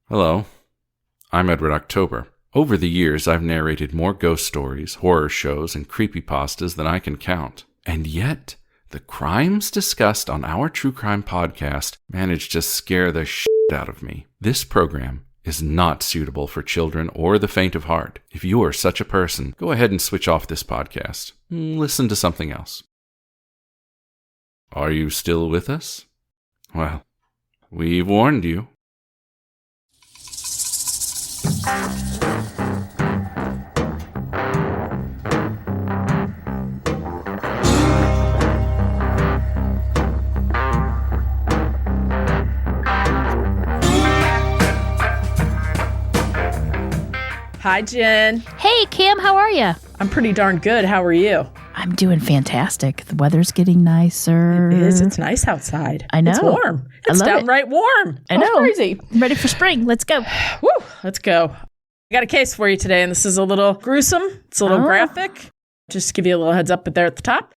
Hello, I'm Edward October. Over the years, I've narrated more ghost stories, horror shows, and creepypastas than I can count. And yet, the crimes discussed on our true crime podcast managed to scare the shit out of me. This program is not suitable for children or the faint of heart. If you are such a person, go ahead and switch off this podcast. Listen to something else. Are you still with us? Well, we've warned you. Hi, Jen. Hey, Kim, how are you? I'm pretty darn good. How are you? I'm doing fantastic. The weather's getting nicer. It is. It's nice outside. I know. It's warm. It's downright warm. I know. Crazy. I'm ready for spring. Let's go. Woo. Let's go. I got a case for you today, and this is a little gruesome. It's a little graphic. Just to give you a little heads up there at the top.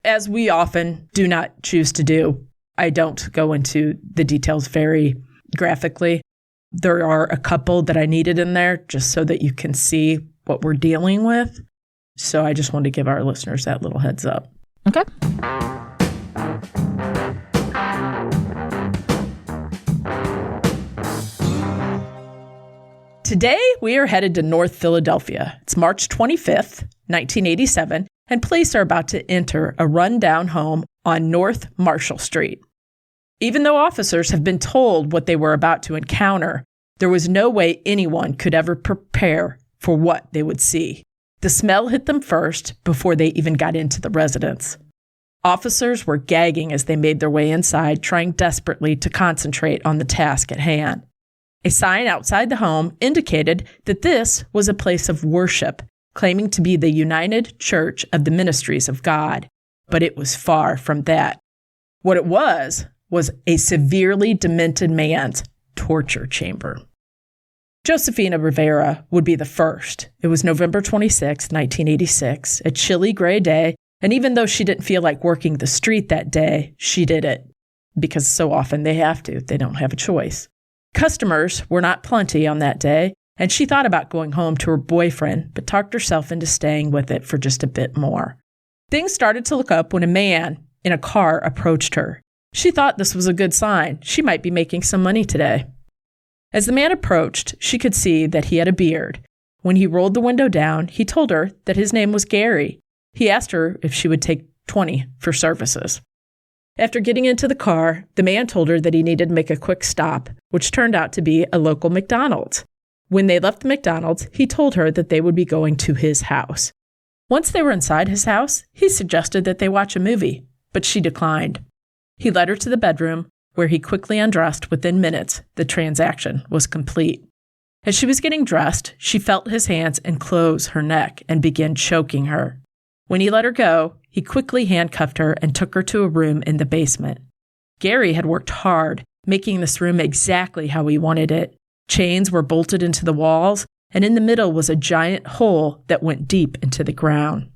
As we often do not choose to do, I don't go into the details very graphically. There are a couple that I needed in there just so that you can see what we're dealing with. So I just wanted to give our listeners that little heads up. Okay. Today, we are headed to North Philadelphia. It's March 25th, 1987, and police are about to enter a rundown home on North Marshall Street. Even though officers have been told what they were about to encounter, there was no way anyone could ever prepare for what they would see. The smell hit them first before they even got into the residence. Officers were gagging as they made their way inside, trying desperately to concentrate on the task at hand. A sign outside the home indicated that this was a place of worship, claiming to be the United Church of the Ministries of God, but it was far from that. What it was a severely demented man's torture chamber. Josefina Rivera would be the first. It was November 26, 1986, a chilly gray day, and even though she didn't feel like working the street that day, she did it. Because so often they have to. They don't have a choice. Customers were not plenty on that day, and she thought about going home to her boyfriend, but talked herself into staying with it for just a bit more. Things started to look up when a man in a car approached her. She thought this was a good sign. She might be making some money today. As the man approached, she could see that he had a beard. When he rolled the window down, he told her that his name was Gary. He asked her if she would take $20 for services. After getting into the car, the man told her that he needed to make a quick stop, which turned out to be a local McDonald's. When they left the McDonald's, he told her that they would be going to his house. Once they were inside his house, he suggested that they watch a movie, but she declined. He led her to the bedroom, where he quickly undressed. Within minutes. The transaction was complete. As she was getting dressed, she felt his hands enclose her neck and began choking her. When he let her go, he quickly handcuffed her and took her to a room in the basement. Gary had worked hard, making this room exactly how he wanted it. Chains were bolted into the walls, and in the middle was a giant hole that went deep into the ground.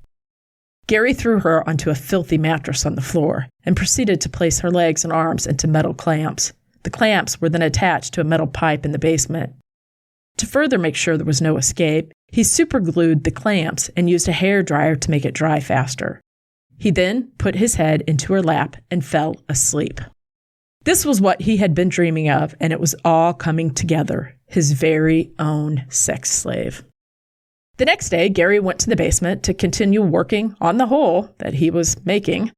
Gary threw her onto a filthy mattress on the floor and proceeded to place her legs and arms into metal clamps. The clamps were then attached to a metal pipe in the basement. To further make sure there was no escape, he superglued the clamps and used a hairdryer to make it dry faster. He then put his head into her lap and fell asleep. This was what he had been dreaming of, and it was all coming together, his very own sex slave. The next day, Gary went to the basement to continue working on the hole that he was making,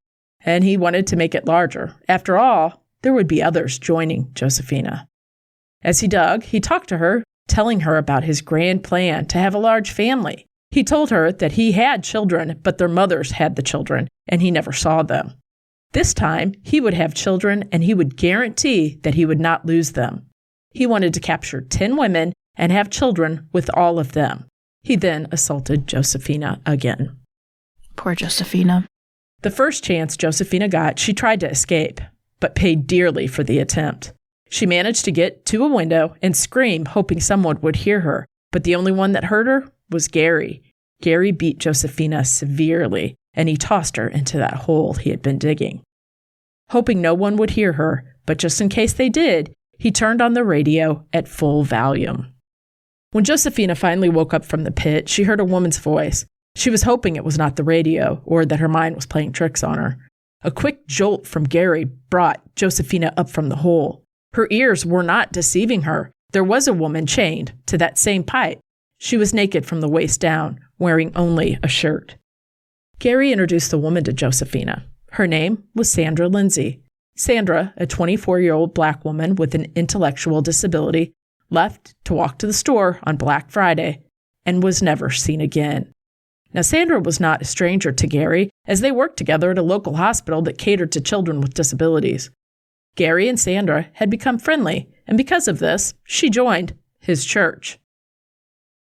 and he wanted to make it larger. After all, there would be others joining Josefina. As he dug, he talked to her, telling her about his grand plan to have a large family. He told her that he had children, but their mothers had the children, and he never saw them. This time, he would have children, and he would guarantee that he would not lose them. He wanted to capture 10 women and have children with all of them. He then assaulted Josefina again. Poor Josefina. The first chance Josefina got, she tried to escape, but paid dearly for the attempt. She managed to get to a window and scream, hoping someone would hear her, but the only one that heard her was Gary. Gary beat Josefina severely, and he tossed her into that hole he had been digging. Hoping no one would hear her, but just in case they did, he turned on the radio at full volume. When Josephina finally woke up from the pit, she heard a woman's voice. She was hoping it was not the radio or that her mind was playing tricks on her. A quick jolt from Gary brought Josephina up from the hole. Her ears were not deceiving her. There was a woman chained to that same pipe. She was naked from the waist down, wearing only a shirt. Gary introduced the woman to Josephina. Her name was Sandra Lindsay. Sandra, a 24-year-old black woman with an intellectual disability, left to walk to the store on Black Friday and was never seen again. Now, Sandra was not a stranger to Gary, as they worked together at a local hospital that catered to children with disabilities. Gary and Sandra had become friendly, and because of this, she joined his church.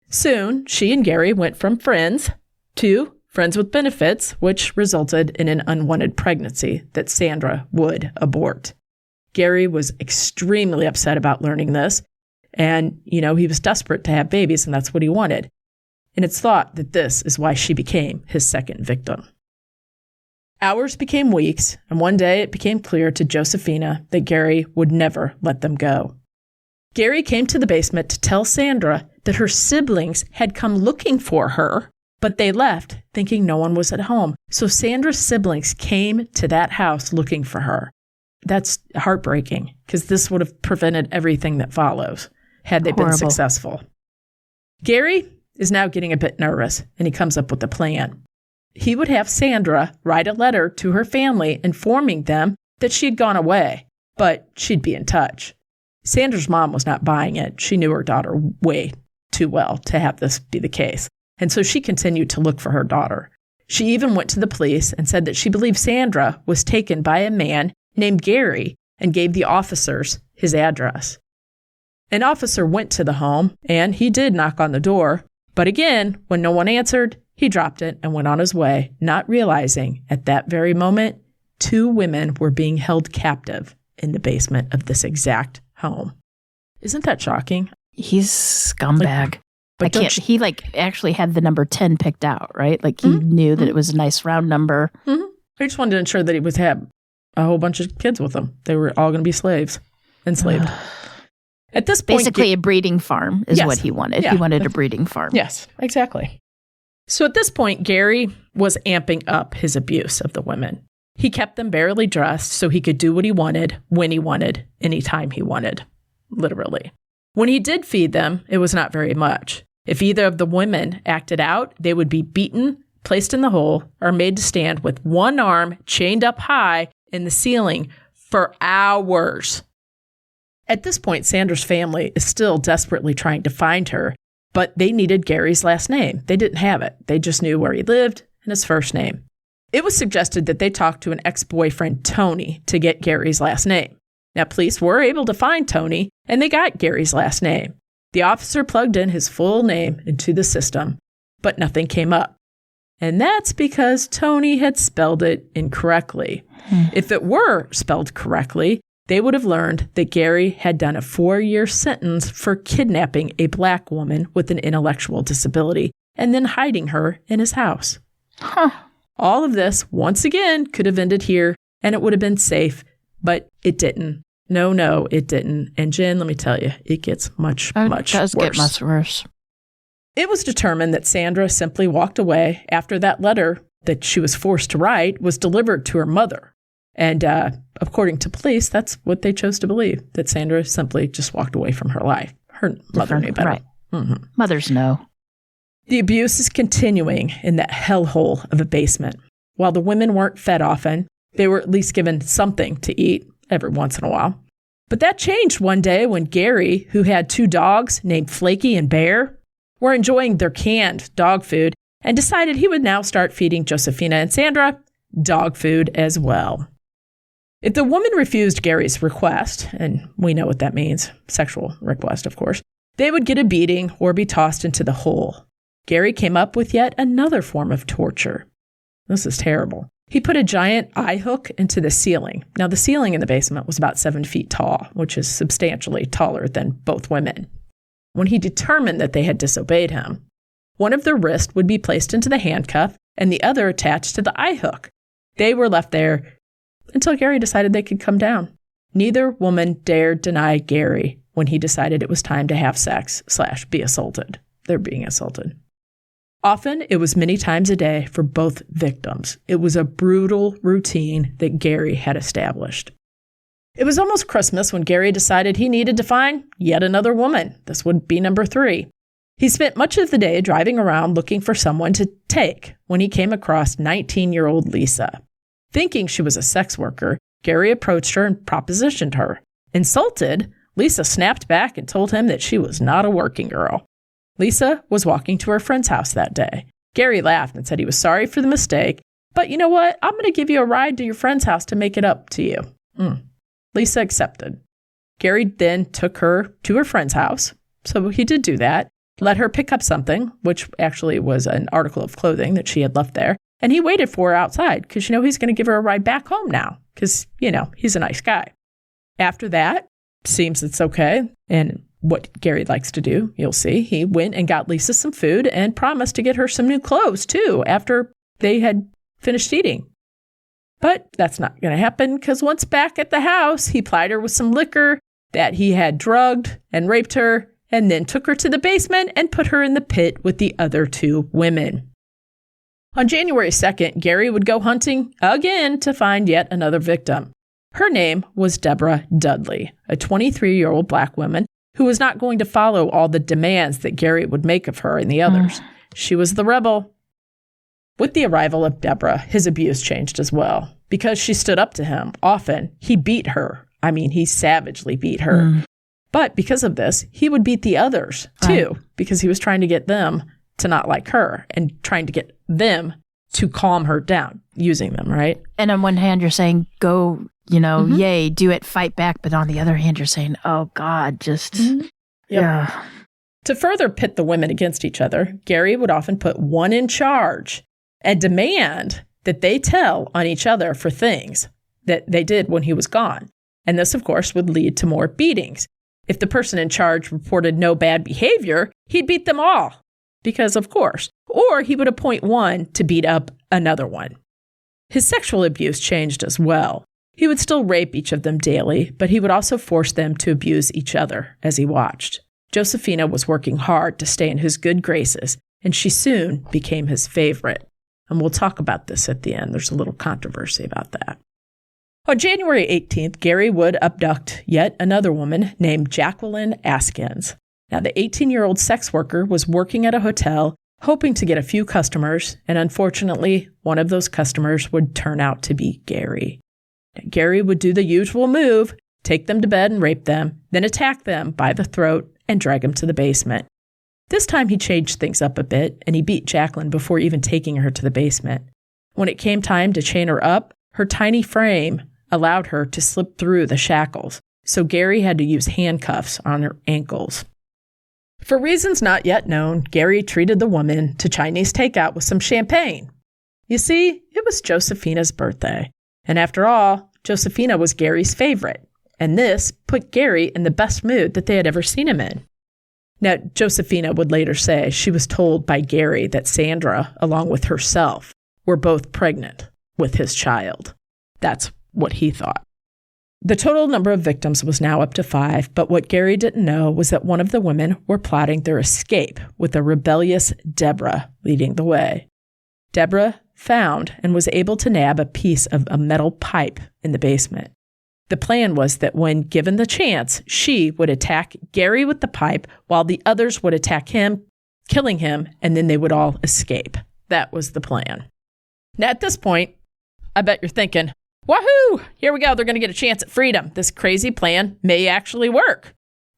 Soon, she and Gary went from friends to friends with benefits, which resulted in an unwanted pregnancy that Sandra would abort. Gary was extremely upset about learning this, and, he was desperate to have babies, and that's what he wanted. And it's thought that this is why she became his second victim. Hours became weeks, and one day it became clear to Josephina that Gary would never let them go. Gary came to the basement to tell Sandra that her siblings had come looking for her, but they left thinking no one was at home. So Sandra's siblings came to that house looking for her. That's heartbreaking, because this would have prevented everything that follows had they been successful. Gary is now getting a bit nervous, and he comes up with a plan. He would have Sandra write a letter to her family informing them that she had gone away, but she'd be in touch. Sandra's mom was not buying it. She knew her daughter way too well to have this be the case, and so she continued to look for her daughter. She even went to the police and said that she believed Sandra was taken by a man named Gary and gave the officers his address. An officer went to the home, and he did knock on the door, but again, when no one answered, he dropped it and went on his way, not realizing at that very moment, 2 women were being held captive in the basement of this exact home. Isn't that shocking? He's scumbag. He actually had the number 10 picked out, right? Like he knew that it was a nice round number. Mm-hmm. He just wanted to ensure that he would have a whole bunch of kids with him. They were all going to be enslaved. At this point, basically a breeding farm is what he wanted. Yeah. He wanted a breeding farm. Yes, exactly. So at this point, Gary was amping up his abuse of the women. He kept them barely dressed so he could do what he wanted, when he wanted, anytime he wanted, literally. When he did feed them, it was not very much. If either of the women acted out, they would be beaten, placed in the hole, or made to stand with one arm chained up high in the ceiling for hours. At this point, Sandra's family is still desperately trying to find her, but they needed Gary's last name. They didn't have it. They just knew where he lived and his first name. It was suggested that they talk to an ex-boyfriend, Tony, to get Gary's last name. Now, police were able to find Tony, and they got Gary's last name. The officer plugged in his full name into the system, but nothing came up. And that's because Tony had spelled it incorrectly. If it were spelled correctly, they would have learned that Gary had done a 4-year sentence for kidnapping a black woman with an intellectual disability and then hiding her in his house. All of this, once again, could have ended here, and it would have been safe, but it didn't. No, it didn't. And Jen, let me tell you, it gets much worse. It does get much worse. It was determined that Sandra simply walked away after that letter that she was forced to write was delivered to her mother. And according to police, that's what they chose to believe, that Sandra simply just walked away from her life. Her mother knew better. Right. Mm-hmm. Mothers know. The abuse is continuing in that hellhole of a basement. While the women weren't fed often, they were at least given something to eat every once in a while. But that changed one day when Gary, who had 2 dogs named Flaky and Bear, were enjoying their canned dog food and decided he would now start feeding Josephina and Sandra dog food as well. If the woman refused Gary's request, and we know what that means, sexual request, of course, they would get a beating or be tossed into the hole. Gary came up with yet another form of torture. This is terrible. He put a giant eye hook into the ceiling. Now, the ceiling in the basement was about 7 feet tall, which is substantially taller than both women. When he determined that they had disobeyed him, one of their wrists would be placed into the handcuff and the other attached to the eye hook. They were left there until Gary decided they could come down. Neither woman dared deny Gary when he decided it was time to have sex / be assaulted. They're being assaulted. Often, it was many times a day for both victims. It was a brutal routine that Gary had established. It was almost Christmas when Gary decided he needed to find yet another woman. This would be number 3. He spent much of the day driving around looking for someone to take when he came across 19-year-old Lisa. Thinking she was a sex worker, Gary approached her and propositioned her. Insulted, Lisa snapped back and told him that she was not a working girl. Lisa was walking to her friend's house that day. Gary laughed and said he was sorry for the mistake, but you know what? I'm going to give you a ride to your friend's house to make it up to you. Lisa accepted. Gary then took her to her friend's house, so he did do that, let her pick up something, which actually was an article of clothing that she had left there, and he waited for her outside because, he's going to give her a ride back home now because, he's a nice guy. After that, seems it's okay, and what Gary likes to do, you'll see, he went and got Lisa some food and promised to get her some new clothes, too, after they had finished eating. But that's not going to happen because once back at the house, he plied her with some liquor that he had drugged and raped her, and then took her to the basement and put her in the pit with the other 2 women. On January 2nd, Gary would go hunting again to find yet another victim. Her name was Deborah Dudley, a 23-year-old black woman who was not going to follow all the demands that Gary would make of her and the others. She was the rebel. With the arrival of Deborah, his abuse changed as well. Because she stood up to him, often he beat her. He savagely beat her. But because of this, he would beat the others, too, because he was trying to get them to not like her and trying to get them to calm her down, using them, right? And on one hand, you're saying, go, yay, do it, fight back. But on the other hand, you're saying, oh, God, just, yeah. To further pit the women against each other, Gary would often put one in charge and demand that they tell on each other for things that they did when he was gone. And this, of course, would lead to more beatings. If the person in charge reported no bad behavior, he'd beat them all. Because, of course. Or he would appoint one to beat up another one. His sexual abuse changed as well. He would still rape each of them daily, but he would also force them to abuse each other as he watched. Josephina was working hard to stay in his good graces, and she soon became his favorite. And we'll talk about this at the end. There's a little controversy about that. On January 18th, Gary would abduct yet another woman named Jacqueline Askins. Now, the 18-year-old sex worker was working at a hotel, hoping to get a few customers, and unfortunately, one of those customers would turn out to be Gary. Now, Gary would do the usual move, take them to bed and rape them, then attack them by the throat and drag them to the basement. This time he changed things up a bit, and he beat Jacqueline before even taking her to the basement. When it came time to chain her up, her tiny frame allowed her to slip through the shackles, so Gary had to use handcuffs on her ankles. For reasons not yet known, Gary treated the woman to Chinese takeout with some champagne. You see, it was Josephina's birthday, and after all, Josephina was Gary's favorite, and this put Gary in the best mood that they had ever seen him in. Now, Josephina would later say she was told by Gary that Sandra, along with herself, were both pregnant with his child. That's what he thought. The total number of victims was now up to 5, but what Gary didn't know was that one of the women were plotting their escape with a rebellious Deborah leading the way. Deborah found and was able to nab a piece of a metal pipe in the basement. The plan was that when given the chance, she would attack Gary with the pipe while the others would attack him, killing him, and then they would all escape. That was the plan. Now, at this point, I bet you're thinking, woohoo! Here we go. They're going to get a chance at freedom. This crazy plan may actually work.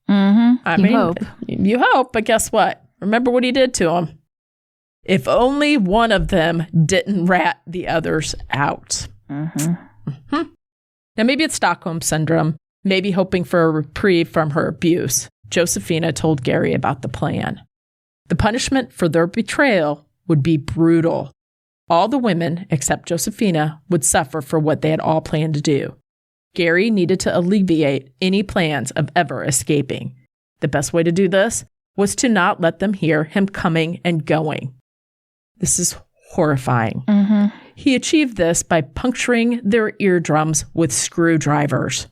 You hope, but guess what? Remember what he did to him. If only one of them didn't rat the others out. Now, maybe it's Stockholm Syndrome, maybe hoping for a reprieve from her abuse. Josephina told Gary about the plan. The punishment for their betrayal would be brutal. All the women, except Josephina, would suffer for what they had all planned to do. Gary needed to alleviate any plans of ever escaping. The best way to do this was to not let them hear him coming and going. This is horrifying. He achieved this by puncturing their eardrums with screwdrivers.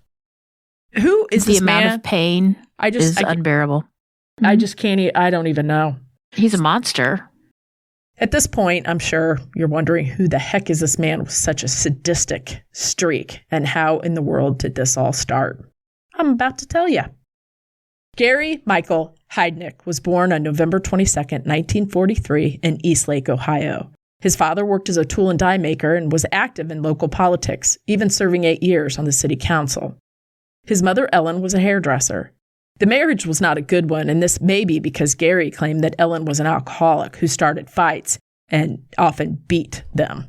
Who is the this amount man? of pain is unbearable. I just can't. I don't even know. He's a monster. At this point, I'm sure you're wondering who the heck is this man with such a sadistic streak, and how in the world did this all start? I'm about to tell you. Gary Michael Heidnik was born on November 22nd, 1943 in Eastlake, Ohio. His father worked as a tool and die maker and was active in local politics, even serving 8 years on the city council. His mother, Ellen, was a hairdresser. The marriage was not a good one, and this may be because Gary claimed that Ellen was an alcoholic who started fights and often beat them.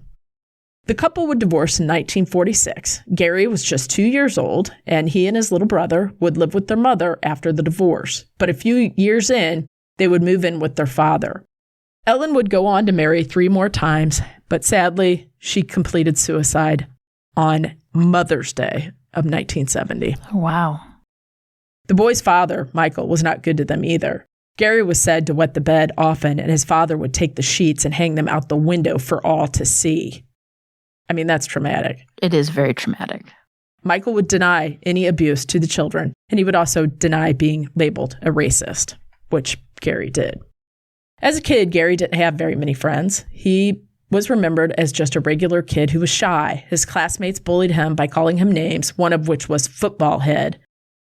The couple would divorce in 1946. Gary was just 2 years old, and he and his little brother would live with their mother after the divorce. But a few years in, they would move in with their father. Ellen would go on to marry 3 more times, but sadly, she completed suicide on Mother's Day of 1970. Oh, wow. The boy's father, Michael, was not good to them either. Gary was said to wet the bed often, and his father would take the sheets and hang them out the window for all to see. I mean, that's traumatic. It is very traumatic. Michael would deny any abuse to the children, and he would also deny being labeled a racist, which Gary did. As a kid, Gary didn't have very many friends. He was remembered as just a regular kid who was shy. His classmates bullied him by calling him names, one of which was football head.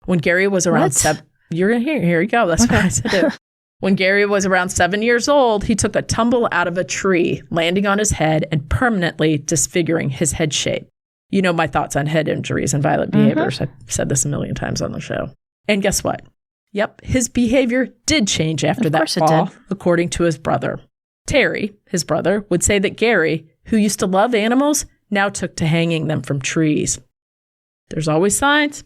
When Gary was around 7, you're going to hear, here you go. That's what I said. When Gary was around 7 years old, he took a tumble out of a tree, landing on his head and permanently disfiguring his head shape. You know my thoughts on head injuries and violent behaviors. I've said this a million times on the show. And guess what? Yep, his behavior did change after that fall, according to his brother. Terry, his brother, would say that Gary, who used to love animals, now took to hanging them from trees. There's always signs.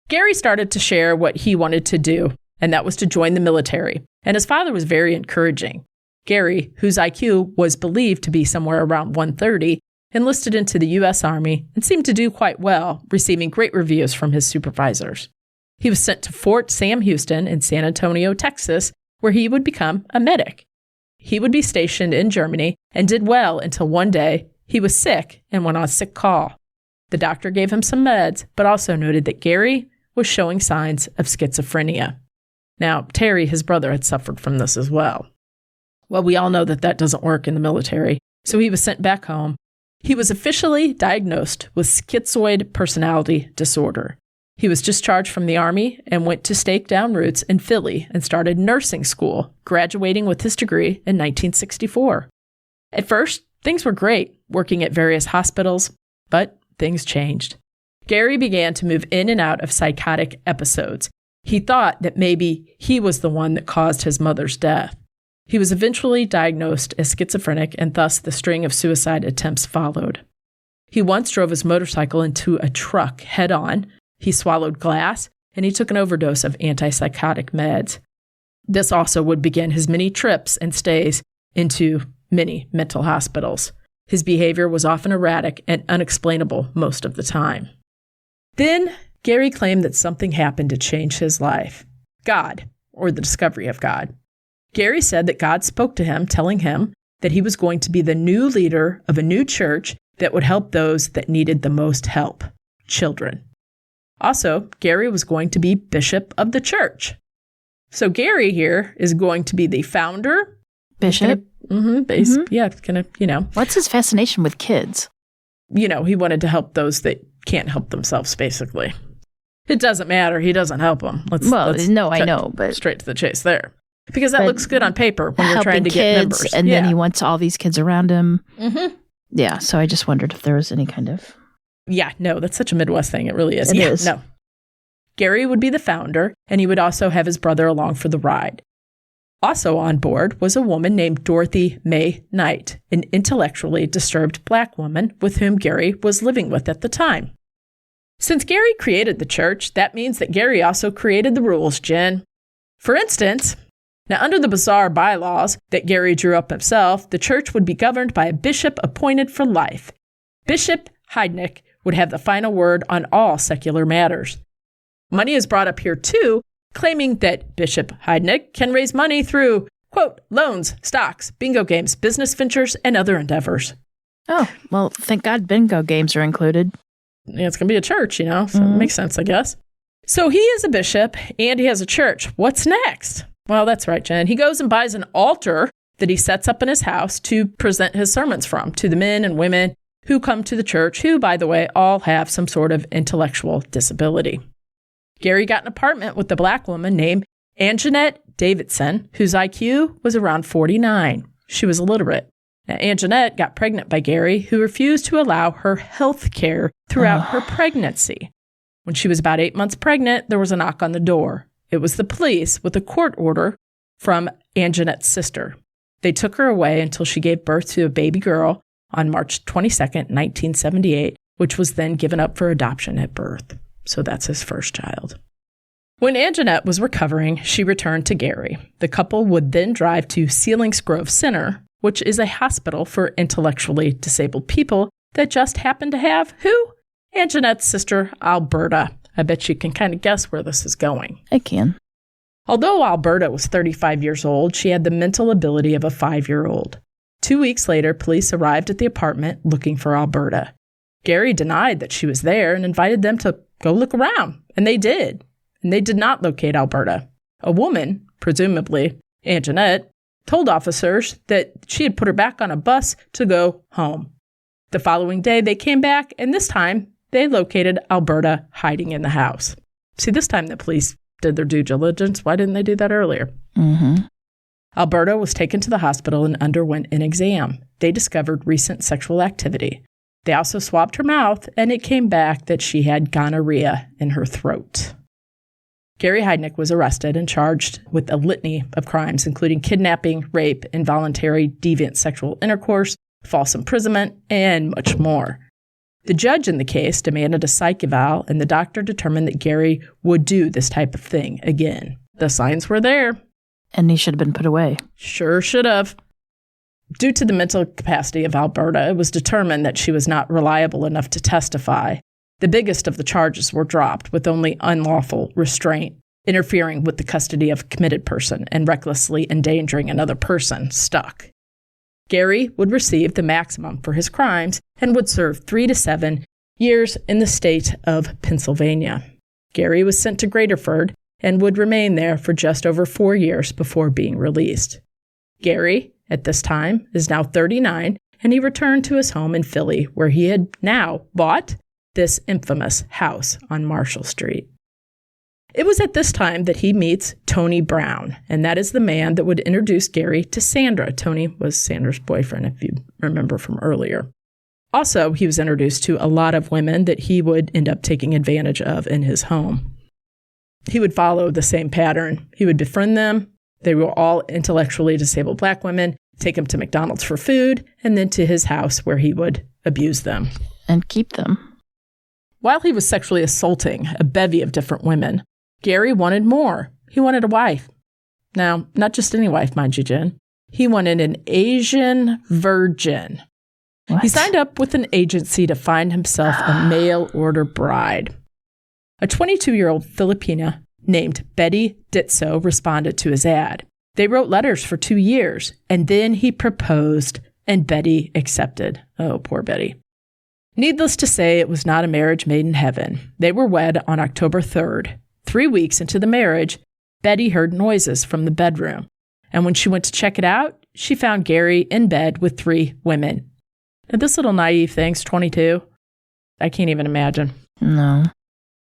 Gary started to share what he wanted to do, and that was to join the military. And his father was very encouraging. Gary, whose IQ was believed to be somewhere around 130, enlisted into the U.S. Army and seemed to do quite well, receiving great reviews from his supervisors. He was sent to Fort Sam Houston in San Antonio, Texas, where he would become a medic. He would be stationed in Germany and did well until one day he was sick and went on sick call. The doctor gave him some meds, but also noted that Gary was showing signs of schizophrenia. Now, Terry, his brother, had suffered from this as well. Well, we all know that that doesn't work in the military, so he was sent back home. He was officially diagnosed with schizoid personality disorder. He was discharged from the Army and went to stake down roots in Philly and started nursing school, graduating with his degree in 1964. At first, things were great, working at various hospitals, but things changed. Gary began to move in and out of psychotic episodes. He thought that maybe he was the one that caused his mother's death. He was eventually diagnosed as schizophrenic, and thus the string of suicide attempts followed. He once drove his motorcycle into a truck head-on. He swallowed glass, and he took an overdose of antipsychotic meds. This also would begin his many trips and stays into many mental hospitals. His behavior was often erratic and unexplainable most of the time. Then, Gary claimed that something happened to change his life. God, or the discovery of God. Gary said that God spoke to him, telling him that he was going to be the new leader of a new church that would help those that needed the most help, children. Also, Gary was going to be bishop of the church. So Gary here is going to be the founder. Bishop? Yeah, kind of, What's his fascination with kids? He wanted to help those that can't help themselves, basically. It doesn't matter. He doesn't help them. I know, but straight to the chase there. Because that looks good on paper when you're trying to get members. And then he wants all these kids around him. Mm-hmm. Yeah, so I just wondered if there was any kind of... Yeah, no, that's such a Midwest thing. It really is. It is. No. Gary would be the founder, and he would also have his brother along for the ride. Also on board was a woman named Dorothy Mae Knight, an intellectually disturbed Black woman with whom Gary was living with at the time. Since Gary created the church, that means that Gary also created the rules, Jen. For instance, now under the bizarre bylaws that Gary drew up himself, the church would be governed by a bishop appointed for life. Bishop Heidnik would have the final word on all secular matters. Money is brought up here too, claiming that Bishop Heidnik can raise money through, quote, loans, stocks, bingo games, business ventures, and other endeavors. Oh, well, thank God bingo games are included. Yeah, it's going to be a church, so it makes sense, I guess. So he is a bishop and he has a church. What's next? Well, that's right, Jen. He goes and buys an altar that he sets up in his house to present his sermons from to the men and women who come to the church, who, by the way, all have some sort of intellectual disability. Gary got an apartment with a black woman named Anjanette Davidson, whose IQ was around 49. She was illiterate. Now, Anjanette got pregnant by Gary, who refused to allow her health care throughout her pregnancy. When she was about 8 months pregnant, there was a knock on the door. It was the police with a court order from Anjanette's sister. They took her away until she gave birth to a baby girl on March 22nd, 1978, which was then given up for adoption at birth. So that's his first child. When Anjanette was recovering, she returned to Gary. The couple would then drive to Selinsgrove Center, which is a hospital for intellectually disabled people that just happened to have who? Anjanette's sister, Alberta. I bet you can kind of guess where this is going. I can. Although Alberta was 35 years old, she had the mental ability of a 5-year-old. 2 weeks later, police arrived at the apartment looking for Alberta. Gary denied that she was there and invited them to go look around, and they did. And they did not locate Alberta. A woman, presumably Anjanette, told officers that she had put her back on a bus to go home. The following day, they came back, and this time, they located Alberta hiding in the house. See, this time the police did their due diligence. Why didn't they do that earlier? Mm-hmm. Alberta was taken to the hospital and underwent an exam. They discovered recent sexual activity. They also swabbed her mouth, and it came back that she had gonorrhea in her throat. Gary Heidnik was arrested and charged with a litany of crimes, including kidnapping, rape, involuntary deviant sexual intercourse, false imprisonment, and much more. The judge in the case demanded a psych eval, and the doctor determined that Gary would do this type of thing again. The signs were there. And he should have been put away. Sure should have. Due to the mental capacity of Alberta, it was determined that she was not reliable enough to testify. The biggest of the charges were dropped, with only unlawful restraint, interfering with the custody of a committed person, and recklessly endangering another person stuck. Gary would receive the maximum for his crimes and would serve 3 to 7 years in the state of Pennsylvania. Gary was sent to Graterford and would remain there for just over 4 years before being released. Gary, at this time, is now 39, and he returned to his home in Philly, where he had now bought this infamous house on Marshall Street. It was at this time that he meets Tony Brown, and that is the man that would introduce Gary to Sandra. Tony was Sandra's boyfriend, if you remember from earlier. Also, he was introduced to a lot of women that he would end up taking advantage of in his home. He would follow the same pattern. He would befriend them. They were all intellectually disabled black women, take them to McDonald's for food, and then to his house where he would abuse them. And keep them. While he was sexually assaulting a bevy of different women, Gary wanted more. He wanted a wife. Now, not just any wife, mind you, Jen. He wanted an Asian virgin. What? He signed up with an agency to find himself a mail-order bride. A 22-year-old Filipina named Betty Ditso responded to his ad. They wrote letters for 2 years, and then he proposed, and Betty accepted. Oh, poor Betty. Needless to say, it was not a marriage made in heaven. They were wed on October 3rd. 3 weeks into the marriage, Betty heard noises from the bedroom, and when she went to check it out, she found Gary in bed with 3 women. Now, this little naive thing's 22. I can't even imagine. No.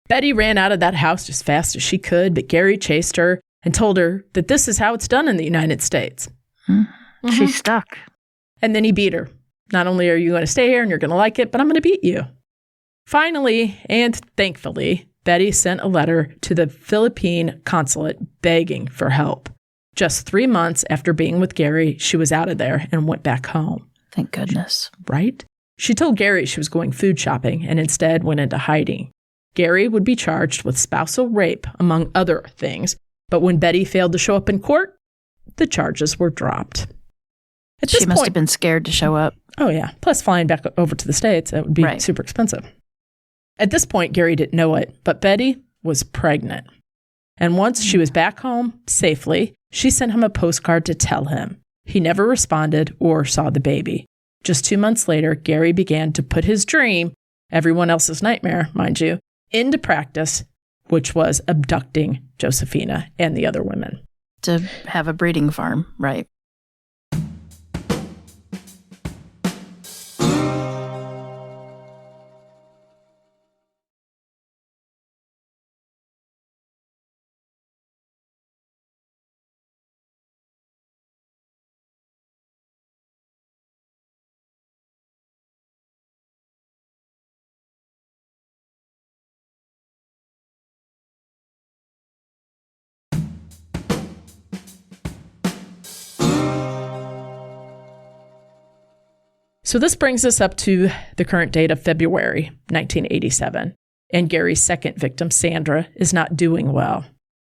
Betty ran out of that house as fast as she could, but Gary chased her and told her that this is how it's done in the United States. Mm-hmm. She's stuck. And then he beat her. Not only are you going to stay here and you're going to like it, but I'm going to beat you. Finally, and thankfully, Betty sent a letter to the Philippine consulate begging for help. Just 3 months after being with Gary, she was out of there and went back home. Thank goodness. Right? She told Gary she was going food shopping and instead went into hiding. Gary would be charged with spousal rape, among other things, but when Betty failed to show up in court, the charges were dropped. She must have been scared to show up. Oh, yeah. Plus, flying back over to the States, that would be super expensive. At this point, Gary didn't know it, but Betty was pregnant. And once she was back home safely, she sent him a postcard to tell him. He never responded or saw the baby. Just 2 months later, Gary began to put his dream, everyone else's nightmare, mind you, into practice which was abducting Josefina and the other women. To have a breeding farm, right? So this brings us up to the current date of February 1987, and Gary's second victim, Sandra, is not doing well.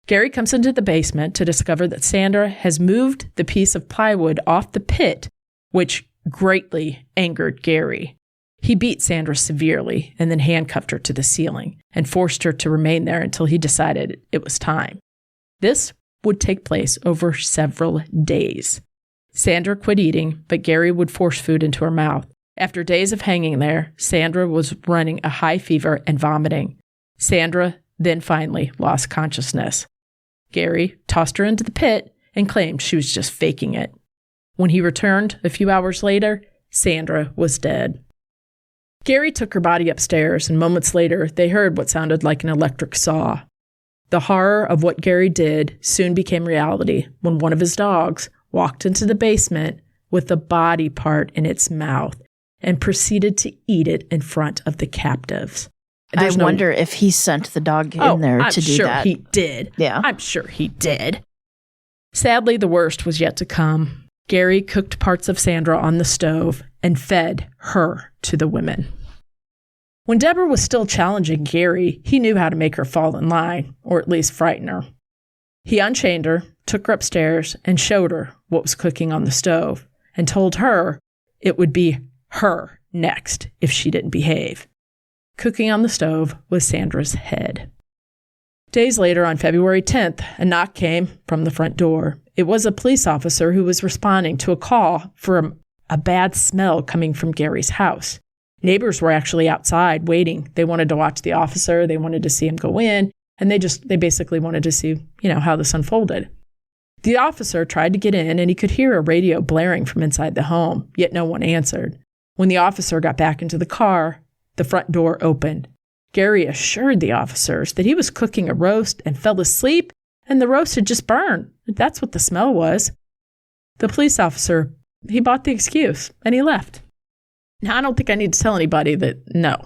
Gary comes into the basement to discover that Sandra has moved the piece of plywood off the pit, which greatly angered Gary. He beat Sandra severely and then handcuffed her to the ceiling and forced her to remain there until he decided it was time. This would take place over several days. Sandra quit eating, but Gary would force food into her mouth. After days of hanging there, Sandra was running a high fever and vomiting. Sandra then finally lost consciousness. Gary tossed her into the pit and claimed she was just faking it. When he returned a few hours later, Sandra was dead. Gary took her body upstairs, and moments later, they heard what sounded like an electric saw. The horror of what Gary did soon became reality when one of his dogs walked into the basement with the body part in its mouth and proceeded to eat it in front of the captives. I wonder if he sent the dog in there to do that. I'm sure he did. Yeah. I'm sure he did. Sadly, the worst was yet to come. Gary cooked parts of Sandra on the stove and fed her to the women. When Deborah was still challenging Gary, he knew how to make her fall in line, or at least frighten her. He unchained her, took her upstairs, and showed her what was cooking on the stove, and told her it would be her next if she didn't behave. Cooking on the stove was Sandra's head. Days later, on February 10th, a knock came from the front door. It was a police officer who was responding to a call for a bad smell coming from Gary's house. Neighbors were actually outside waiting. They wanted to watch the officer. They wanted to see him go in. And they basically wanted to see, how this unfolded. The officer tried to get in, and he could hear a radio blaring from inside the home, yet no one answered. When the officer got back into the car, the front door opened. Gary assured the officers that he was cooking a roast and fell asleep, and the roast had just burned. That's what the smell was. The police officer, he bought the excuse, and he left. Now, I don't think I need to tell anybody that no.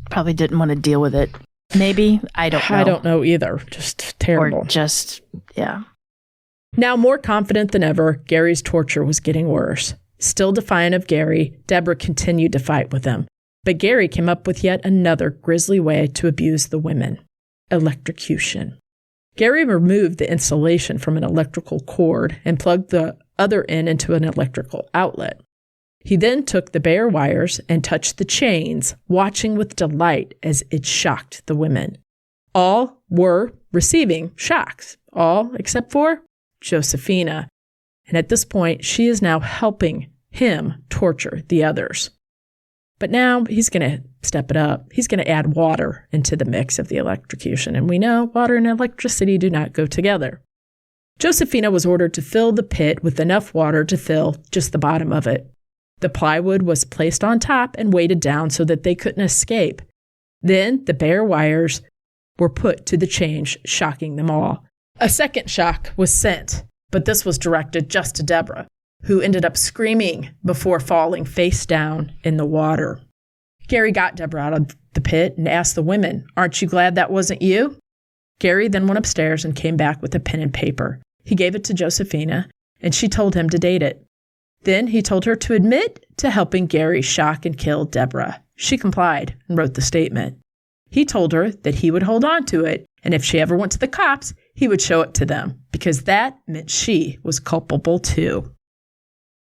Probably didn't want to deal with it. Maybe. I don't know. I don't know either. Just terrible. Or just, yeah. Now, more confident than ever, Gary's torture was getting worse. Still defiant of Gary, Deborah continued to fight with him. But Gary came up with yet another grisly way to abuse the women: electrocution. Gary removed the insulation from an electrical cord and plugged the other end into an electrical outlet. He then took the bare wires and touched the chains, watching with delight as it shocked the women. All were receiving shocks, all except for Josefina. And at this point, she is now helping him torture the others. But now he's going to step it up. He's going to add water into the mix of the electrocution. And we know water and electricity do not go together. Josefina was ordered to fill the pit with enough water to fill just the bottom of it. The plywood was placed on top and weighted down so that they couldn't escape. Then the bare wires were put to the chains, shocking them all. A second shock was sent, but this was directed just to Deborah, who ended up screaming before falling face down in the water. Gary got Deborah out of the pit and asked the women, "Aren't you glad that wasn't you?" Gary then went upstairs and came back with a pen and paper. He gave it to Josefina, and she told him to date it. Then he told her to admit to helping Gary shock and kill Deborah. She complied and wrote the statement. He told her that he would hold on to it, and if she ever went to the cops, he would show it to them, because that meant she was culpable too.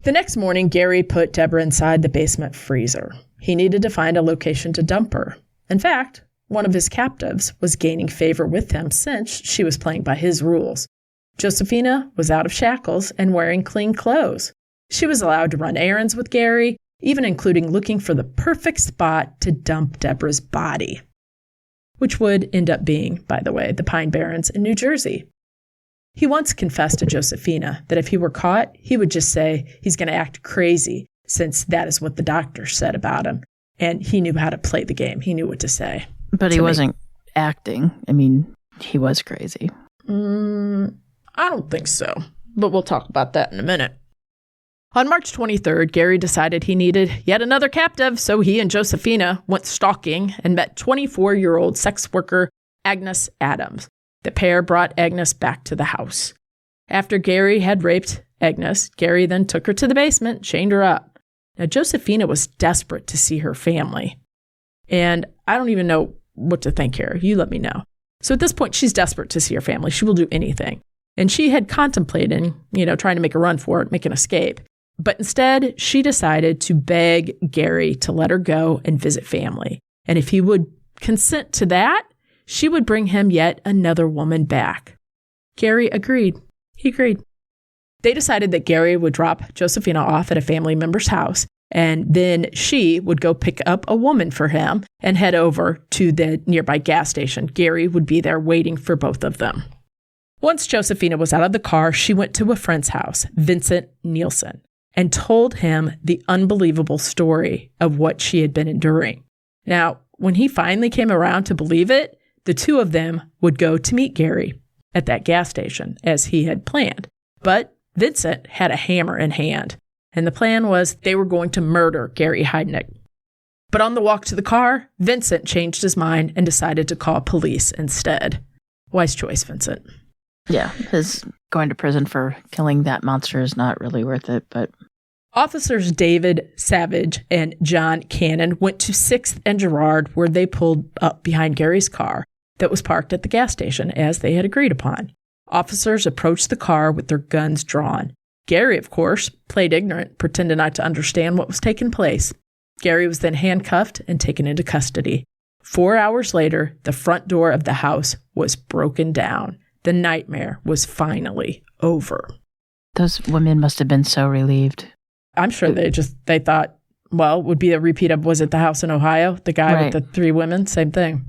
The next morning, Gary put Deborah inside the basement freezer. He needed to find a location to dump her. In fact, one of his captives was gaining favor with him since she was playing by his rules. Josefina was out of shackles and wearing clean clothes. She was allowed to run errands with Gary, even including looking for the perfect spot to dump Deborah's body. which would end up being, by the way, the Pine Barrens in New Jersey. He once confessed to Josephina that if he were caught, he would just say he's going to act crazy, since that is what the doctor said about him. And he knew how to play the game. He knew what to say. But he wasn't acting. I mean, he was crazy. I don't think so. But we'll talk about that in a minute. On March 23rd, Gary decided he needed yet another captive, so he and Josephina went stalking and met 24-year-old sex worker Agnes Adams. The pair brought Agnes back to the house. After Gary had raped Agnes, Gary then took her to the basement, chained her up. Now, Josephina was desperate to see her family. And I don't even know what to think here. You let me know. So at this point, she's desperate to see her family. She will do anything. And she had contemplated, trying to make a run for it, make an escape. But instead, she decided to beg Gary to let her go and visit family. And if he would consent to that, she would bring him yet another woman back. Gary agreed. He agreed. They decided that Gary would drop Josephina off at a family member's house, and then she would go pick up a woman for him and head over to the nearby gas station. Gary would be there waiting for both of them. Once Josephina was out of the car, she went to a friend's house, Vincent Nielsen, and told him the unbelievable story of what she had been enduring. Now, when he finally came around to believe it, the two of them would go to meet Gary at that gas station as he had planned. But Vincent had a hammer in hand, and the plan was they were going to murder Gary Heidnik. But on the walk to the car, Vincent changed his mind and decided to call police instead. Wise choice, Vincent. Yeah, his going to prison for killing that monster is not really worth it, but... Officers David Savage and John Cannon went to 6th and Girard, where they pulled up behind Gary's car that was parked at the gas station, as they had agreed upon. Officers approached the car with their guns drawn. Gary, of course, played ignorant, pretended not to understand what was taking place. Gary was then handcuffed and taken into custody. 4 hours later, the front door of the house was broken down. The nightmare was finally over. Those women must have been so relieved. I'm sure they thought, well, would be a repeat of, was it the house in Ohio? The guy with the 3 women? Same thing.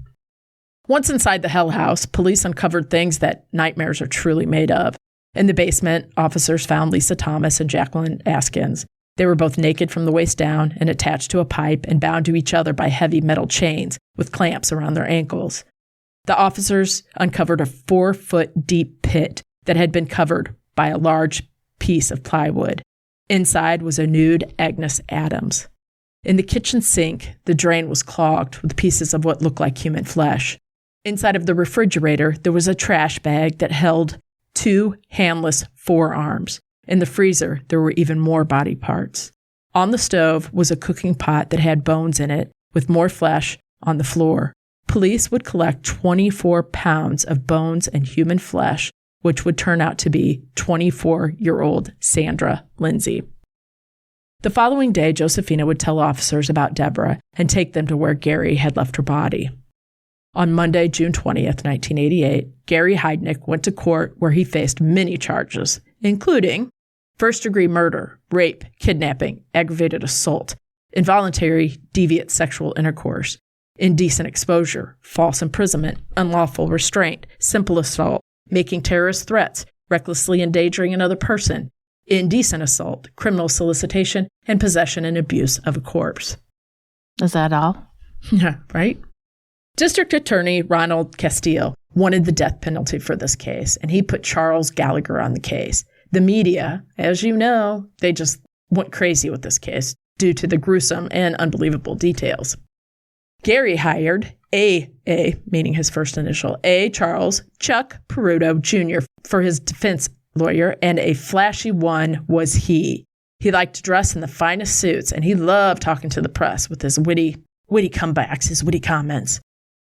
Once inside the Hell House, police uncovered things that nightmares are truly made of. In the basement, officers found Lisa Thomas and Jacqueline Askins. They were both naked from the waist down and attached to a pipe and bound to each other by heavy metal chains with clamps around their ankles. The officers uncovered a 4-foot-deep pit that had been covered by a large piece of plywood. Inside was a nude Agnes Adams. In the kitchen sink, the drain was clogged with pieces of what looked like human flesh. Inside of the refrigerator, there was a trash bag that held 2 handless forearms. In the freezer, there were even more body parts. On the stove was a cooking pot that had bones in it, with more flesh on the floor. Police would collect 24 pounds of bones and human flesh, which would turn out to be 24-year-old Sandra Lindsay. The following day, Josephina would tell officers about Deborah and take them to where Gary had left her body. On Monday, June 20th, 1988, Gary Heidnik went to court where he faced many charges, including first-degree murder, rape, kidnapping, aggravated assault, involuntary deviant sexual intercourse, indecent exposure, false imprisonment, unlawful restraint, simple assault, making terrorist threats, recklessly endangering another person, indecent assault, criminal solicitation, and possession and abuse of a corpse. Is that all? Yeah, right? District Attorney Ronald Castile wanted the death penalty for this case, and he put Charles Gallagher on the case. The media, as you know, they just went crazy with this case due to the gruesome and unbelievable details. Gary hired A, meaning his first initial, A. Charles Chuck Peruto Jr. for his defense lawyer, and a flashy one was he. He liked to dress in the finest suits, and he loved talking to the press with his witty comebacks, his witty comments.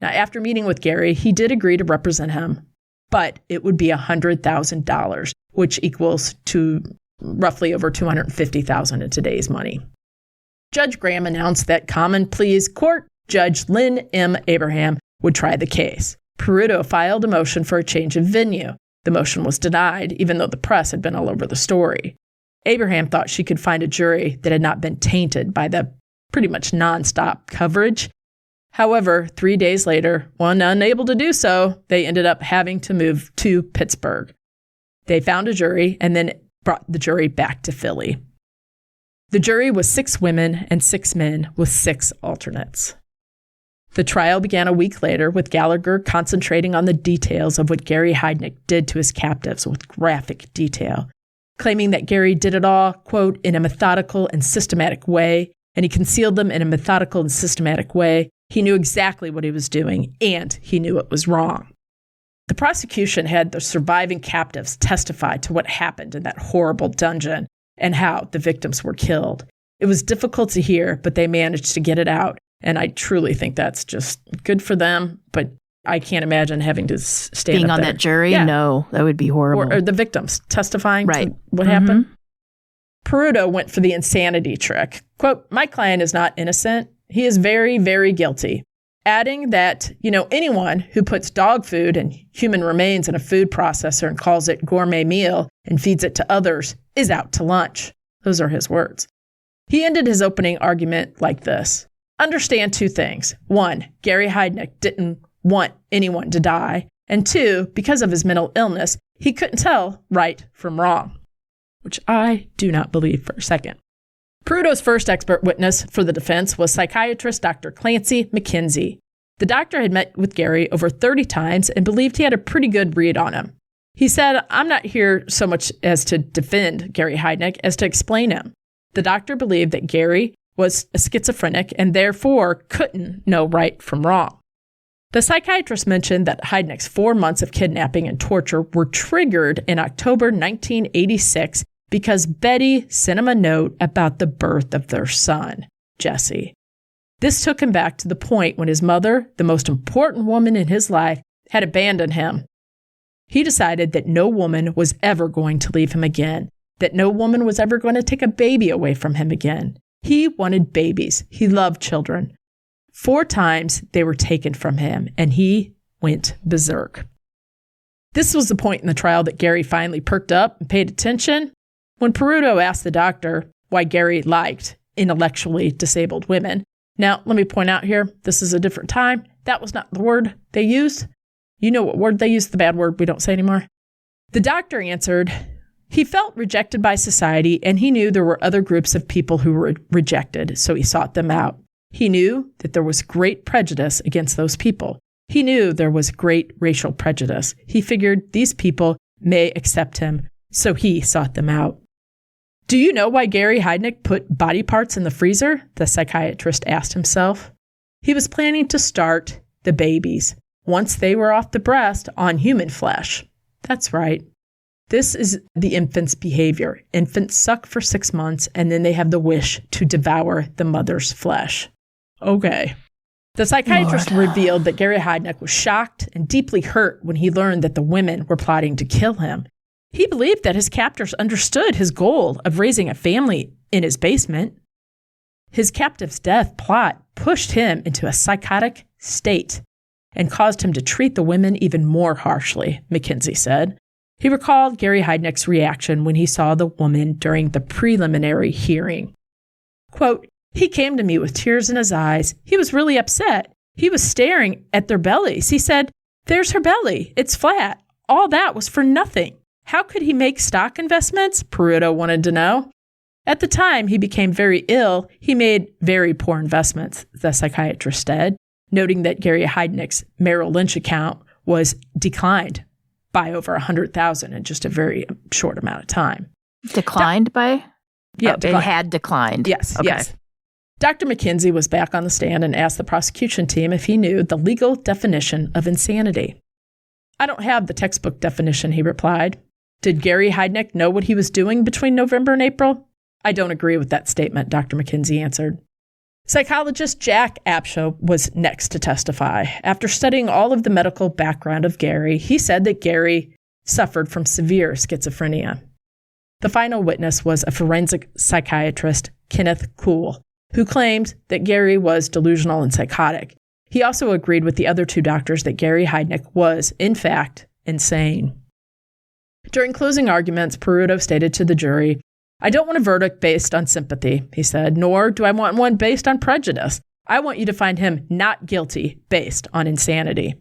Now, after meeting with Gary, he did agree to represent him, but it would be $100,000, which equals to roughly over $250,000 in today's money. Judge Graham announced that Common Pleas Court Judge Lynn M. Abraham would try the case. Peruto filed a motion for a change of venue. The motion was denied, even though the press had been all over the story. Abraham thought she could find a jury that had not been tainted by the pretty much nonstop coverage. However, 3 days later, when unable to do so, they ended up having to move to Pittsburgh. They found a jury and then brought the jury back to Philly. The jury was 6 women and 6 men with 6 alternates. The trial began a week later with Gallagher concentrating on the details of what Gary Heidnik did to his captives with graphic detail, claiming that Gary did it all, quote, in a methodical and systematic way, and he concealed them in a methodical and systematic way. He knew exactly what he was doing, and he knew it was wrong. The prosecution had the surviving captives testify to what happened in that horrible dungeon and how the victims were killed. It was difficult to hear, but they managed to get it out. And I truly think that's just good for them. But I can't imagine having to stand being up on there. that jury. Yeah. No, that would be horrible. Or the victims testifying right. to what happened. Peruto went for the insanity trick. Quote, my client is not innocent. He is very, very guilty. Adding that, anyone who puts dog food and human remains in a food processor and calls it gourmet meal and feeds it to others is out to lunch. Those are his words. He ended his opening argument like this. Understand 2 things. 1, Gary Heidnik didn't want anyone to die. And 2, because of his mental illness, he couldn't tell right from wrong, which I do not believe for a second. Peruto's first expert witness for the defense was psychiatrist Dr. Clancy McKenzie. The doctor had met with Gary over 30 times and believed he had a pretty good read on him. He said, I'm not here so much as to defend Gary Heidnik as to explain him. The doctor believed that Gary was a schizophrenic and therefore couldn't know right from wrong. The psychiatrist mentioned that Heidnik's 4 months of kidnapping and torture were triggered in October 1986 because Betty sent him a note about the birth of their son, Jesse. This took him back to the point when his mother, the most important woman in his life, had abandoned him. He decided that no woman was ever going to leave him again, that no woman was ever going to take a baby away from him again. He wanted babies. He loved children. 4 times they were taken from him, and he went berserk. This was the point in the trial that Gary finally perked up and paid attention. When Peruto asked the doctor why Gary liked intellectually disabled women. Now, let me point out here, this is a different time. That was not the word they used. You know what word they used, the bad word we don't say anymore. The doctor answered, he felt rejected by society, and he knew there were other groups of people who were rejected, so he sought them out. He knew that there was great prejudice against those people. He knew there was great racial prejudice. He figured these people may accept him, so he sought them out. Do you know why Gary Heidnik put body parts in the freezer? The psychiatrist asked himself. He was planning to start the babies, once they were off the breast, on human flesh. That's right. This is the infant's behavior. Infants suck for 6 months, and then they have the wish to devour the mother's flesh. Okay. The psychiatrist revealed that Gary Heidnik was shocked and deeply hurt when he learned that the women were plotting to kill him. He believed that his captors understood his goal of raising a family in his basement. His captive's death plot pushed him into a psychotic state and caused him to treat the women even more harshly, McKenzie said. He recalled Gary Heidnik's reaction when he saw the woman during the preliminary hearing. Quote, he came to me with tears in his eyes. He was really upset. He was staring at their bellies. He said, there's her belly. It's flat. All that was for nothing. How could he make stock investments? Peruto wanted to know. At the time he became very ill, he made very poor investments, the psychiatrist said, noting that Gary Heidnik's Merrill Lynch account was declined by over $100,000 in just a very short amount of time. Declined by? Yeah, It had declined. Yes, okay. yes. Dr. McKenzie was back on the stand and asked the prosecution team if he knew the legal definition of insanity. I don't have the textbook definition, he replied. Did Gary Heidnik know what he was doing between November and April? I don't agree with that statement, Dr. McKenzie answered. Psychologist Jack Apshaw was next to testify. After studying all of the medical background of Gary, he said that Gary suffered from severe schizophrenia. The final witness was a forensic psychiatrist, Kenneth Kuhl, who claimed that Gary was delusional and psychotic. He also agreed with the other 2 doctors that Gary Heidnik was, in fact, insane. During closing arguments, Peruto stated to the jury, I don't want a verdict based on sympathy, he said, nor do I want one based on prejudice. I want you to find him not guilty based on insanity.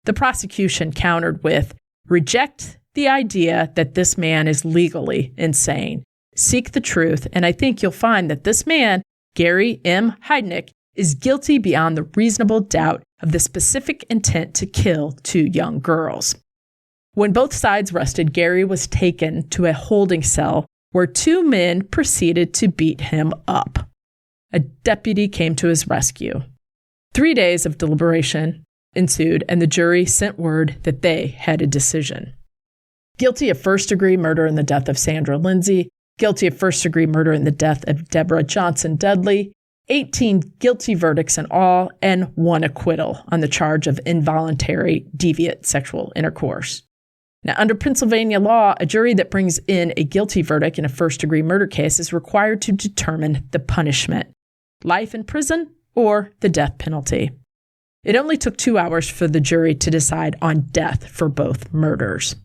The prosecution countered with, reject the idea that this man is legally insane. Seek the truth, and I think you'll find that this man, Gary M. Heidnik, is guilty beyond the reasonable doubt of the specific intent to kill 2 young girls. When both sides rested, Gary was taken to a holding cell where 2 men proceeded to beat him up. A deputy came to his rescue. 3 days of deliberation ensued, and the jury sent word that they had a decision. Guilty of first-degree murder in the death of Sandra Lindsay, guilty of first-degree murder in the death of Deborah Johnson Dudley, 18 guilty verdicts in all, and 1 acquittal on the charge of involuntary deviant sexual intercourse. Now, under Pennsylvania law, a jury that brings in a guilty verdict in a first-degree murder case is required to determine the punishment, life in prison or the death penalty. It only took 2 hours for the jury to decide on death for both murders.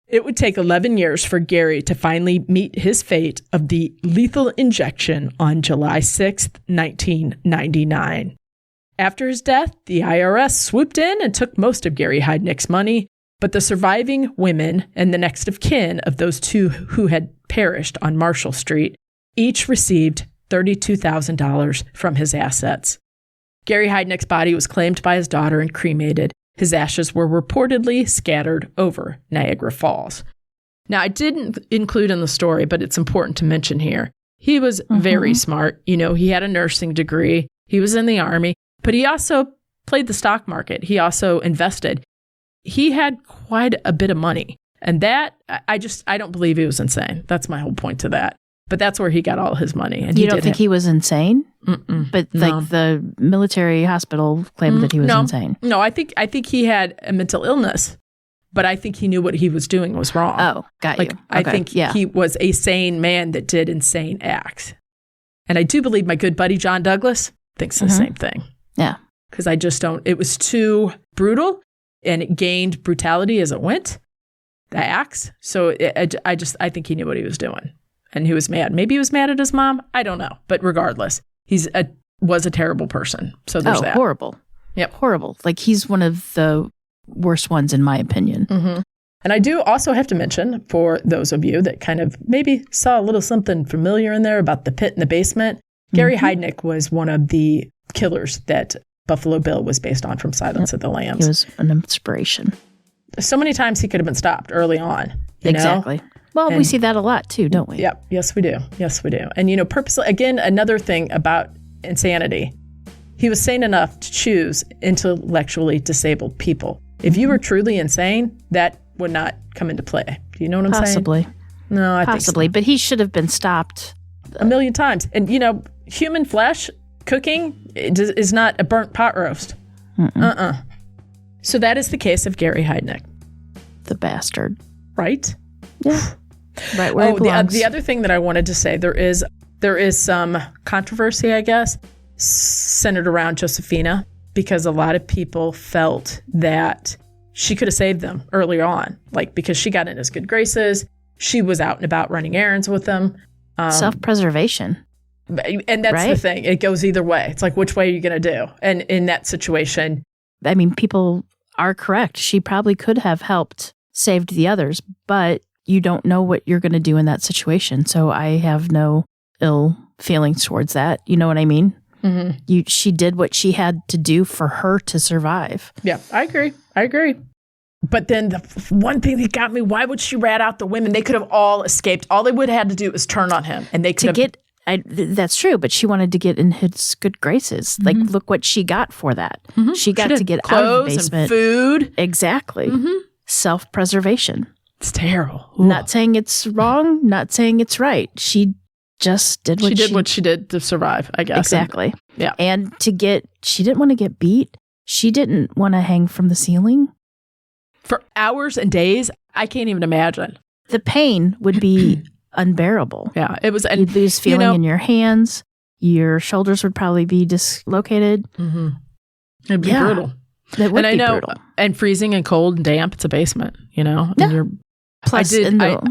It would take 11 years for Gary to finally meet his fate of the lethal injection on July 6, 1999. After his death, the IRS swooped in and took most of Gary Heidnik's money, but the surviving women and the next of kin of those 2 who had perished on Marshall Street each received $32,000 from his assets. Gary Heidnik's body was claimed by his daughter and cremated. His ashes were reportedly scattered over Niagara Falls. Now, I didn't include in the story, but it's important to mention here. He was very smart. You know, he had a nursing degree. He was in the Army, but he also played the stock market. He also invested. He had quite a bit of money. And that, I don't believe he was insane. That's my whole point to that. But that's where he got all his money. And you don't think he was insane? But like the military hospital claimed that he was insane. No, I think he had a mental illness, but I think he knew what he was doing was wrong. Oh, got you. Okay. I think he was a sane man that did insane acts. And I do believe my good buddy John Douglas thinks the same thing. Yeah. Because I just don't, it was too brutal and it gained brutality as it went, the acts. So I think he knew what he was doing. And he was mad. Maybe he was mad at his mom. I don't know. But regardless, was a terrible person. So there's that. Horrible. Yep. Horrible. Like he's one of the worst ones in my opinion. Mm-hmm. And I do also have to mention for those of you that kind of maybe saw a little something familiar in there about the pit in the basement, Gary Heidnik was one of the killers that Buffalo Bill was based on from Silence of the Lambs. He was an inspiration. So many times he could have been stopped early on. Exactly. Well, we see that a lot too, don't we? Yep. Yes, we do. Yes, we do. And, purposely, again, another thing about insanity, he was sane enough to choose intellectually disabled people. If you were truly insane, that would not come into play. Do you know what I'm saying? Possibly. No, I think so. Possibly, but he should have been stopped a million times. And, human flesh cooking is not a burnt pot roast. So that is the case of Gary Heidnik. The bastard. Right? Yeah. Right where it belongs. The other thing that I wanted to say, there is some controversy, I guess, centered around Josephina, because a lot of people felt that she could have saved them earlier on, because she got in his good graces. She was out and about running errands with them. Self-preservation. And that's the thing. It goes either way. It's like, which way are you going to do? And in that situation. I mean, people are correct. She probably could have helped saved the others, but you don't know what you're going to do in that situation. So I have no ill feelings towards that. You know what I mean? Mm-hmm. She did what she had to do for her to survive. Yeah, I agree. But then the one thing that got me, why would she rat out the women? They could have all escaped. All they would have had to do was turn on him. And they could that's true, but she wanted to get in his good graces. Mm-hmm. Like, look what she got for that. Mm-hmm. She got to get out of the basement. And food. Exactly. Mm-hmm. Self-preservation. It's terrible. Ooh. Not saying it's wrong, not saying it's right. She just did what she did to survive, I guess. Exactly. Yeah. And she didn't want to get beat. She didn't want to hang from the ceiling. For hours and days, I can't even imagine. The pain would be unbearable. Yeah, it was. And you'd lose feeling in your hands. Your shoulders would probably be dislocated. Mm-hmm. It'd be brutal. It would be brutal. And freezing and cold and damp. It's a basement, Yeah. And you're Plus,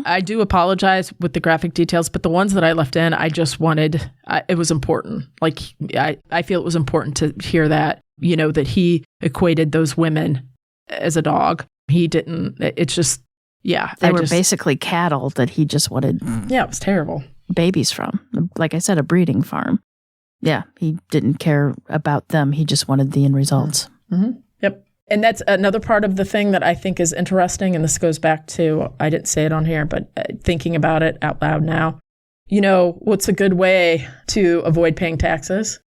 I do apologize with the graphic details, but the ones that I left in, I just wanted, it was important. Like, I feel it was important to hear that, that he equated those women as a dog. He didn't, it's just, yeah. They were basically cattle that he just wanted. Yeah, it was terrible. Babies from. Like I said, a breeding farm. Yeah, he didn't care about them. He just wanted the end results. Mm-hmm. Yep. And that's another part of the thing that I think is interesting. And this goes back to, I didn't say it on here, but thinking about it out loud now. What's a good way to avoid paying taxes?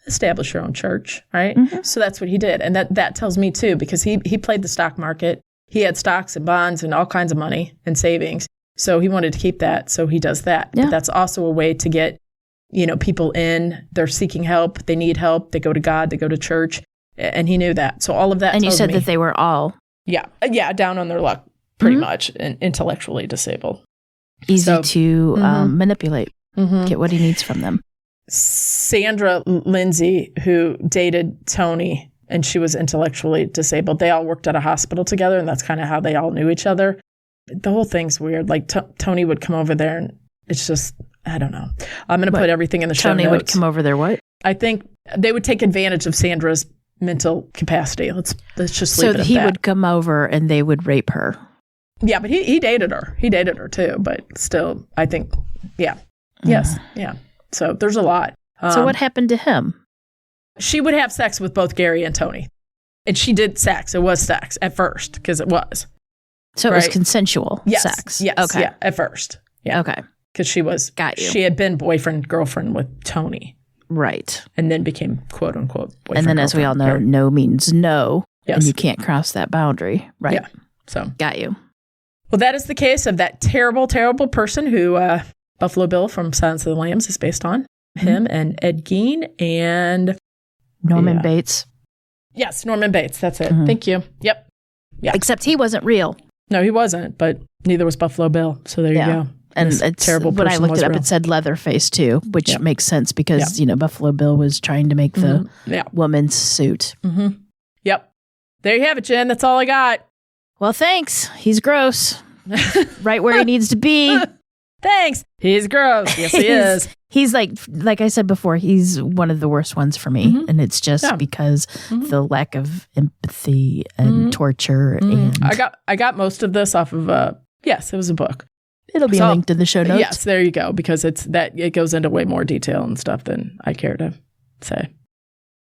Establish your own church, right? Mm-hmm. So that's what he did. And that tells me too, because he played the stock market. He had stocks and bonds and all kinds of money and savings. So he wanted to keep that. So he does that. Yeah. But that's also a way to get, people in. They're seeking help. They need help. They go to God. They go to church. And he knew that. So all of that. And you said that they were all. Yeah. Yeah. Down on their luck, pretty much, and intellectually disabled. Easy to manipulate. Mm-hmm. Get what he needs from them. Sandra Lindsay, who dated Tony, and she was intellectually disabled. They all worked at a hospital together, and that's kind of how they all knew each other. The whole thing's weird. Like Tony would come over there, and it's just, I don't know. I'm going to put everything in the show notes. Tony would come over there, what? I think they would take advantage of Sandra's mental capacity. Let's just leave it at that. So he would come over and they would rape her. Yeah, but he dated her. He dated her too, but still, I think, yeah. Yes, yeah. So there's a lot. So what happened to him? She would have sex with both Gary and Tony. And she did sex. It was sex at first, because it was. So it was consensual sex? Yes. Okay. Yeah, at first. Yeah. Okay. Because she had been boyfriend, girlfriend with Tony. Right. And then became quote unquote boyfriend. And then as we all know, no means no. Yes. And you can't cross that boundary. Right. Yeah. So. Got you. Well, that is the case of that terrible, terrible person who Buffalo Bill from Silence of the Lambs is based on. Him and Ed Gein and Norman Bates. Yes, Norman Bates. That's it. Thank you. Yep. Yeah. Except he wasn't real. No, he wasn't, but neither was Buffalo Bill. So there you go. And it's terrible. When I looked it up, it said Leatherface too, which makes sense because Buffalo Bill was trying to make the woman's suit. Mm-hmm. Yep. There you have it, Jen. That's all I got. Well, thanks. He's gross. Right where he needs to be. Thanks. He's gross. Yes, he is. He's like I said before, he's one of the worst ones for me. And it's just because the lack of empathy and torture. And I got most of this off of, it was a book. It'll be linked in the show notes. Yes, there you go. Because it goes into way more detail and stuff than I care to say.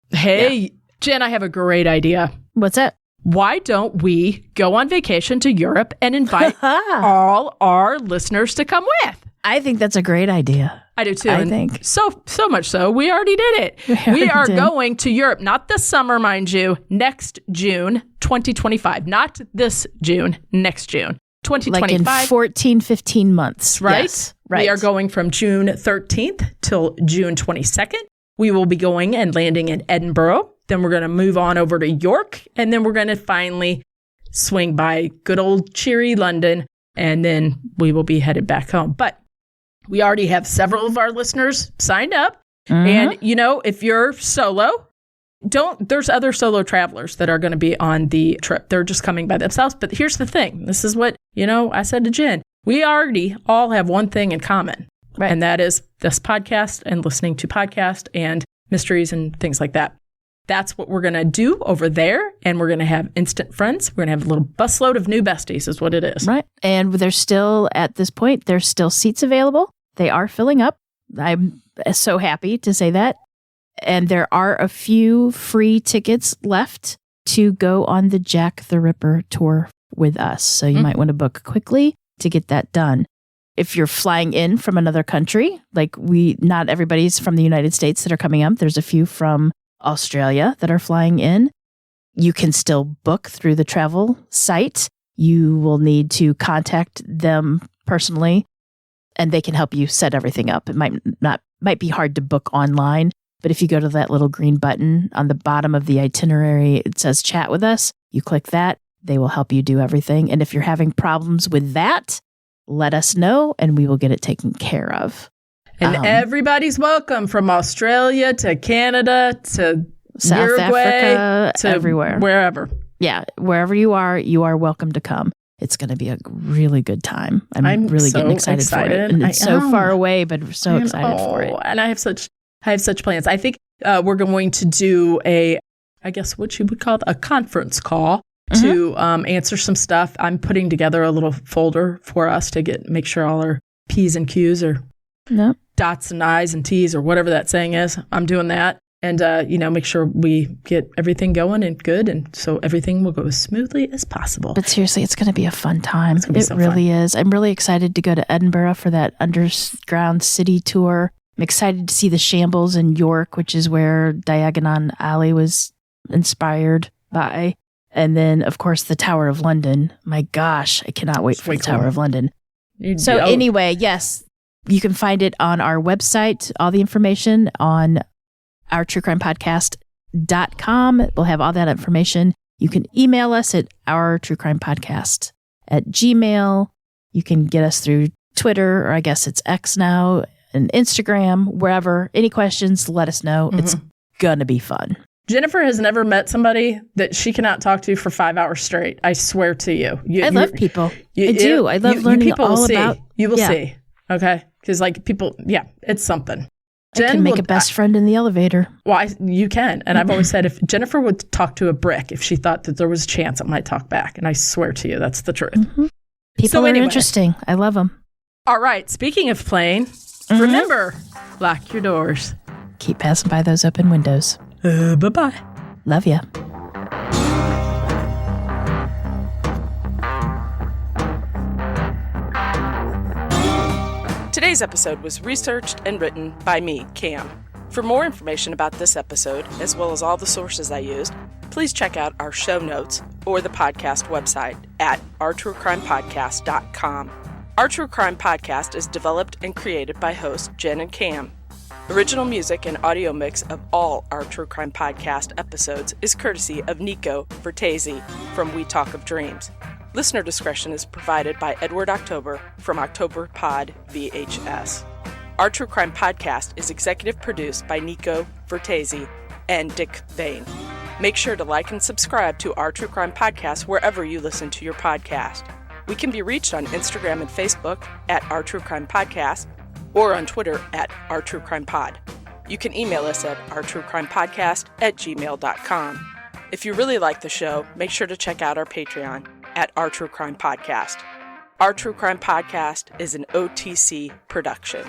Hey, Jen, I have a great idea. What's that? Why don't we go on vacation to Europe and invite all our listeners to come with? I think that's a great idea. I do too. I think. So much so, we already did it. We are going to Europe, not this summer, mind you, next June 2025. Not this June, next June 2025. Like in 14, 15 months. Right? Yes, right. We are going from June 13th till June 22nd. We will be going and landing in Edinburgh. Then we're going to move on over to York. And then we're going to finally swing by good old cheery London. And then we will be headed back home. But we already have several of our listeners signed up. And, if you're solo, there's other solo travelers that are going to be on the trip. They're just coming by themselves. But here's the thing. This is what, I said to Jen. We already all have one thing in common. Right. And that is this podcast and listening to podcasts and mysteries and things like that. That's what we're going to do over there. And we're going to have instant friends. We're going to have a little busload of new besties is what it is. Right. And there's still, at this point, there's still seats available. They are filling up. I'm so happy to say that. And there are a few free tickets left to go on the Jack the Ripper tour with us. So you might want to book quickly to get that done. If you're flying in from another country, not everybody's from the United States that are coming up. There's a few from Australia that are flying in. You can still book through the travel site. You will need to contact them personally, and they can help you set everything up. It might be hard to book online, but if you go to that little green button on the bottom of the itinerary, it says chat with us. You click that, they will help you do everything. And if you're having problems with that, let us know and we will get it taken care of. And everybody's welcome, from Australia to Canada to South Uruguay Africa, to everywhere. Wherever. Yeah, wherever you are welcome to come. It's going to be a really good time. I'm really so getting excited for it. And it's so far away, but we're so excited for it. And I have such plans. I think we're going to do I guess what you would call a conference call to answer some stuff. I'm putting together a little folder for us to make sure all our P's and Q's are dots and I's and T's or whatever that saying is. I'm doing that. And, make sure we get everything going and good. And so everything will go as smoothly as possible. But seriously, it's going to be a fun time. It really is. I'm really excited to go to Edinburgh for that underground city tour. I'm excited to see the shambles in York, which is where Diagon Alley was inspired by. And then, of course, the Tower of London. My gosh, I cannot wait for the Tower of London. Anyway, yes, you can find it on our website, all the information on ourtruecrimepodcast.com. We'll have all that information. You can email us at ourtruecrimepodcast@gmail.com. You can get us through Twitter, or I guess it's X now, and Instagram, wherever. Any questions, let us know. It's going to be fun. Jennifer has never met somebody that she cannot talk to for 5 hours straight. I swear to you. I love people. I do. I love learning all about. You will see. Okay? Because people, it's something. Jen can make a best friend in the elevator. Well, you can. And I've always said if Jennifer would talk to a brick, if she thought that there was a chance it might talk back. And I swear to you, that's the truth. People are interesting. I love them. All right. Speaking of playing, remember, lock your doors. Keep passing by those open windows. Bye-bye. Love ya. Today's episode was researched and written by me, Cam. For more information about this episode, as well as all the sources I used, please check out our show notes or the podcast website at ourtruecrimepodcast.com. Our True Crime Podcast is developed and created by hosts Jen and Cam. Original music and audio mix of all our True Crime Podcast episodes is courtesy of Nico Vertesi from We Talk of Dreams. Listener discretion is provided by Edward October from Octoberpod VHS. Our True Crime Podcast is executive produced by Nico Vertesi and Dick Vane. Make sure to like and subscribe to Our True Crime Podcast wherever you listen to your podcast. We can be reached on Instagram and Facebook at Our True Crime Podcast or on Twitter at Our True Crime Pod. You can email us at ourtruecrimepodcast@gmail.com. If you really like the show, make sure to check out our Patreon at Our True Crime Podcast. Our True Crime Podcast is an OTC production.